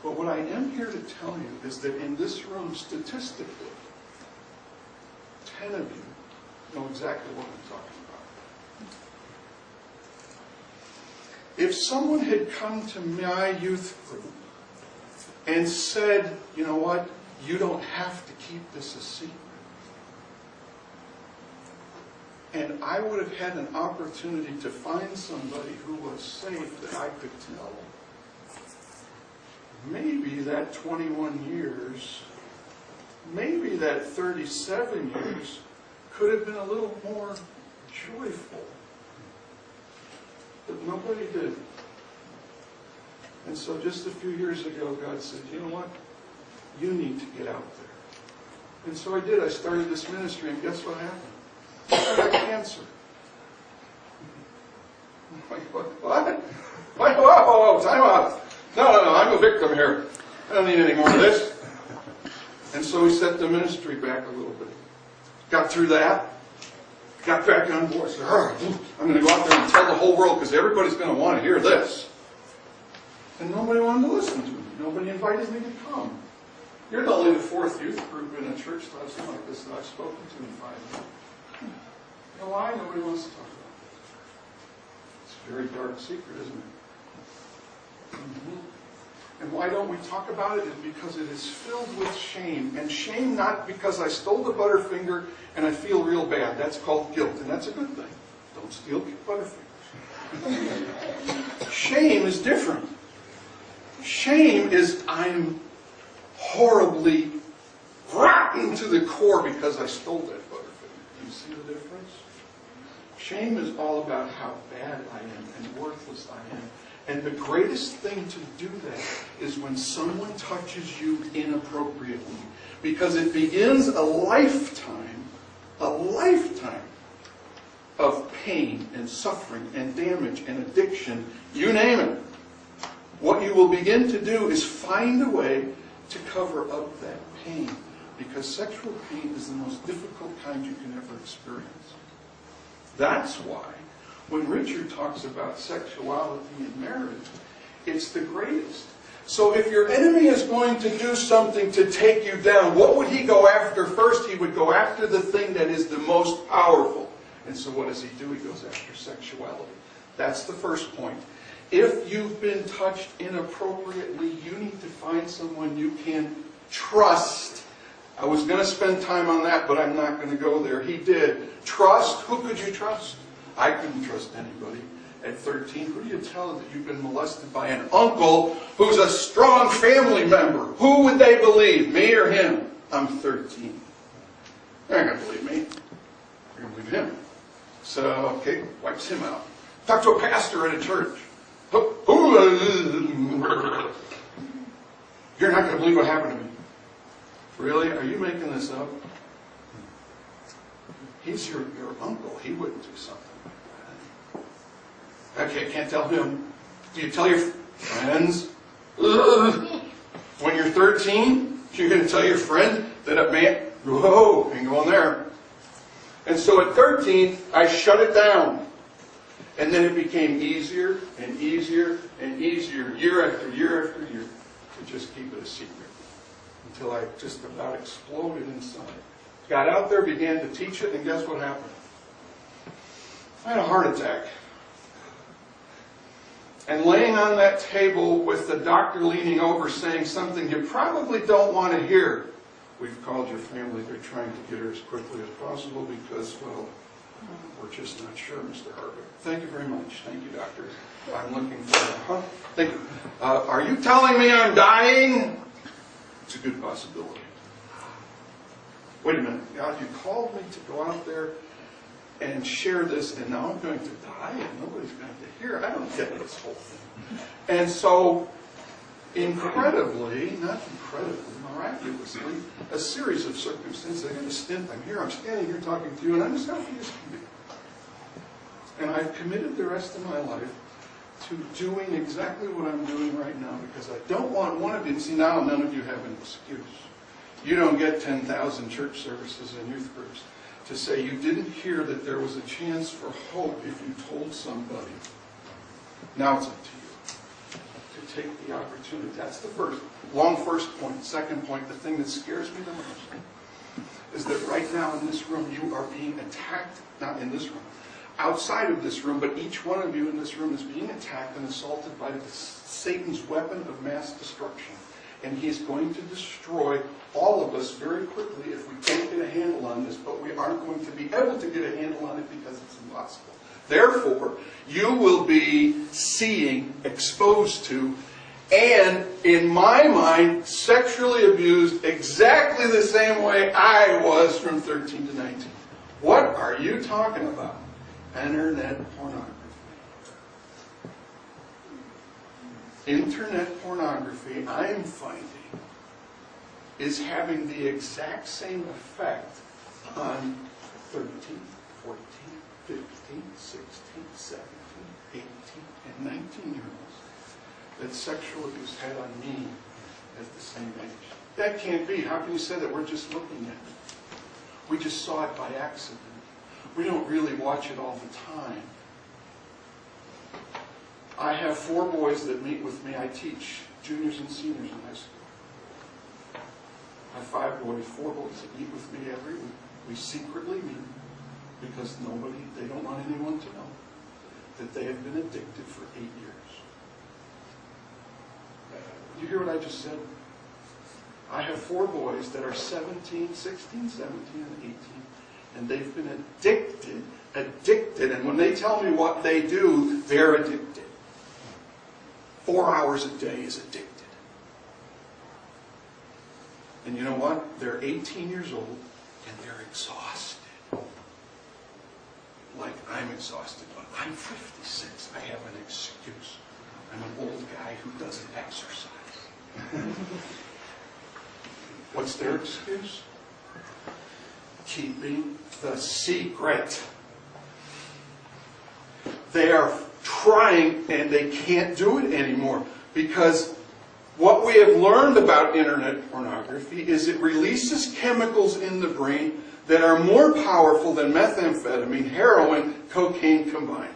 But what I am here to tell you is that in this room, statistically, 10 of you know exactly what I'm talking about. If someone had come to my youth group and said, you know what, you don't have to keep this a secret, and I would have had an opportunity to find somebody who was safe that I could tell, maybe that 21 years, maybe that 37 years could have been a little more joyful. But nobody did. And so just a few years ago, God said, you know what? You need to get out there. And so I did. I started this ministry, and guess what happened? I got cancer. What? Whoa, time out. No, I'm a victim here. I don't need any more of this. And so we set the ministry back a little bit. Got through that. Got back on board. Said, I'm going to go out there and tell the whole world because everybody's going to want to hear this. And nobody wanted to listen to me. Nobody invited me to come. You're only the fourth youth group in a church like this that I've spoken to in 5 years. You know why? Nobody wants to talk about it. It's a very dark secret, isn't it? And why don't we talk about it? Is because it is filled with shame. And shame not because I stole the Butterfinger and I feel real bad. That's called guilt, and that's a good thing. Don't steal Butterfingers. Shame is different. Shame is I'm horribly rotten to the core because I stole that Butterfinger. Do you see the difference? Shame is all about how bad I am and worthless I am. And the greatest thing to do that is when someone touches you inappropriately. Because it begins a lifetime of pain and suffering and damage and addiction, you name it. What you will begin to do is find a way to cover up that pain. Because sexual pain is the most difficult kind you can ever experience. That's why when Richard talks about sexuality in marriage, it's the greatest. So if your enemy is going to do something to take you down, what would he go after first? He would go after the thing that is the most powerful. And so what does he do? He goes after sexuality. That's the first point. If you've been touched inappropriately, you need to find someone you can trust. I was going to spend time on that, but I'm not going to go there. He did. Trust. Who could you trust? I couldn't trust anybody. At 13, who do you tell that you've been molested by an uncle who's a strong family member? Who would they believe, me or him? I'm 13. They're not going to believe me. They're going to believe him. So, okay, wipes him out. Talk to a pastor at a church. You're not going to believe what happened to me. Really? Are you making this up? He's your uncle. He wouldn't do something like that. Okay, I can't tell him. Do you tell your friends? When you're 13, you're going to tell your friend that a man... Whoa, ain't going there. And so at 13, I shut it down. And then it became easier and easier and easier, year after year after year, to just keep it a secret. Until I just about exploded inside. Got out there, began to teach it, and guess what happened? I had a heart attack. And laying on that table with the doctor leaning over saying something you probably don't want to hear. We've called your family. They're trying to get her as quickly as possible because, well, we're just not sure, Mr. Harbeck. Thank you very much. Thank you, doctor. I'm looking for Thank you. Are you telling me I'm dying? It's a good possibility. Wait a minute, God, you called me to go out there and share this, and now I'm going to die, and nobody's going to hear. I don't get this whole thing. And so, incredibly, miraculously, a series of circumstances. I got a stint. I'm standing here talking to you, and I'm as healthy as can be. And I've committed the rest of my life to doing exactly what I'm doing right now, because I don't want one of you, see now none of you have an excuse. You don't get 10,000 church services and youth groups to say you didn't hear that there was a chance for hope if you told somebody. Now it's up to you to take the opportunity. That's the first. long first point. Second point, the thing that scares me the most is that right now in this room you are being attacked, not in this room, outside of this room, but each one of you in this room is being attacked and assaulted by Satan's weapon of mass destruction. And he is going to destroy all of us very quickly if we can't get a handle on this, but we aren't going to be able to get a handle on it because it's impossible. Therefore, you will be seeing, exposed to, and, in my mind, sexually abused exactly the same way I was from 13 to 19. What are you talking about? Internet pornography. Internet pornography, I am finding, is having the exact same effect on 13, 14, 15, 16, 17, 18, and 19-year-olds that sexual abuse had on me at the same age. That can't be. How can you say that? We're just looking at it. We just saw it by accident. We don't really watch it all the time. I have 4 boys that meet with me. I teach juniors and seniors in high school. I have 5 boys, 4 boys that meet with me every week. We secretly meet because they don't want anyone to know that they have been addicted for 8 years. You hear what I just said? I have 4 boys that are 17, 16, 17, and 18, and they've been addicted, and when they tell me what they do, they're addicted. 4 hours a day is addicted. And you know what? They're 18 years old, and they're exhausted. Like I'm exhausted, but I'm 56. I have an excuse. I'm an old guy who doesn't exercise. What's their excuse? Keeping the secret. They are trying and they can't do it anymore because what we have learned about internet pornography is it releases chemicals in the brain that are more powerful than methamphetamine, heroin, cocaine combined.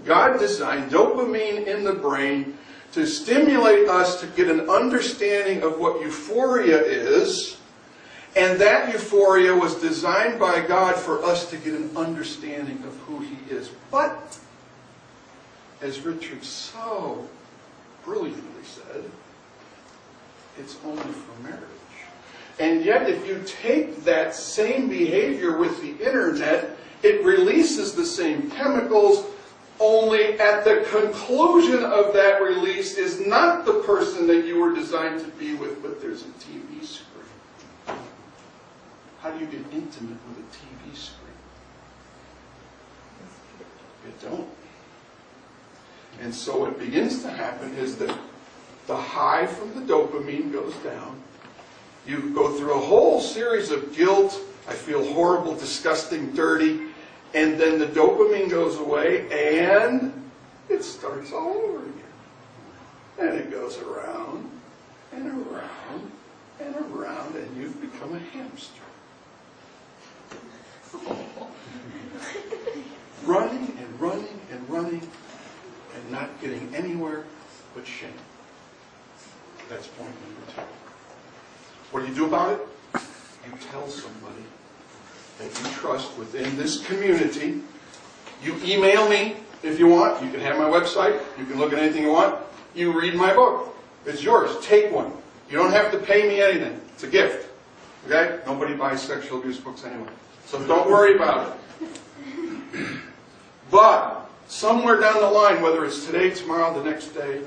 God designed dopamine in the brain to stimulate us to get an understanding of what euphoria is, and that euphoria was designed by God for us to get an understanding of who He is. But, as Richard so brilliantly said, it's only for marriage. And yet, if you take that same behavior with the internet, it releases the same chemicals, only at the conclusion of that release is not the person that you were designed to be with, but there's a TV screen. How do you get intimate with a TV screen? You don't. And so what begins to happen is that the high from the dopamine goes down. You go through a whole series of guilt. I feel horrible, disgusting, dirty. And then the dopamine goes away and it starts all over again. And it goes around and around and around and you've become a hamster. Running and running and running and not getting anywhere but shame. That's point number 2. What do you do about it? You tell somebody that you trust within this community. You email me if you want. You can have my website. You can look at anything you want. You read my book. It's yours. Take one. You don't have to pay me anything. It's a gift. Okay? Nobody buys sexual abuse books anyway. So don't worry about it. But somewhere down the line, whether it's today, tomorrow, the next day,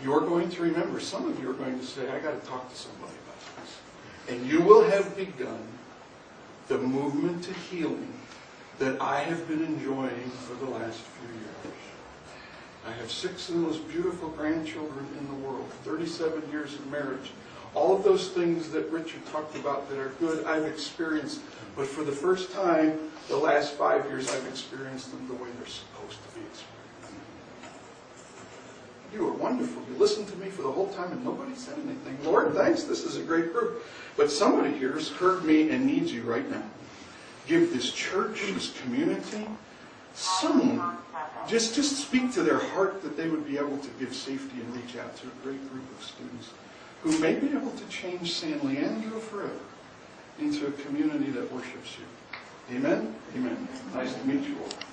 you're going to remember. Some of you are going to say, I got to talk to somebody about this. And you will have begun the movement to healing that I have been enjoying for the last few years. I have 6 of the most beautiful grandchildren in the world, 37 years of marriage. All of those things that Richard talked about that are good, I've experienced. But for the first time, the last 5 years, I've experienced them the way they're supposed to be experienced. You are wonderful. You listened to me for the whole time and nobody said anything. Lord, thanks. This is a great group. But somebody here has heard me and needs you right now. Give this church, this community, someone, just speak to their heart that they would be able to give safety and reach out to a great group of students who may be able to change San Leandro forever into a community that worships you. Amen? Amen. Nice to meet you all.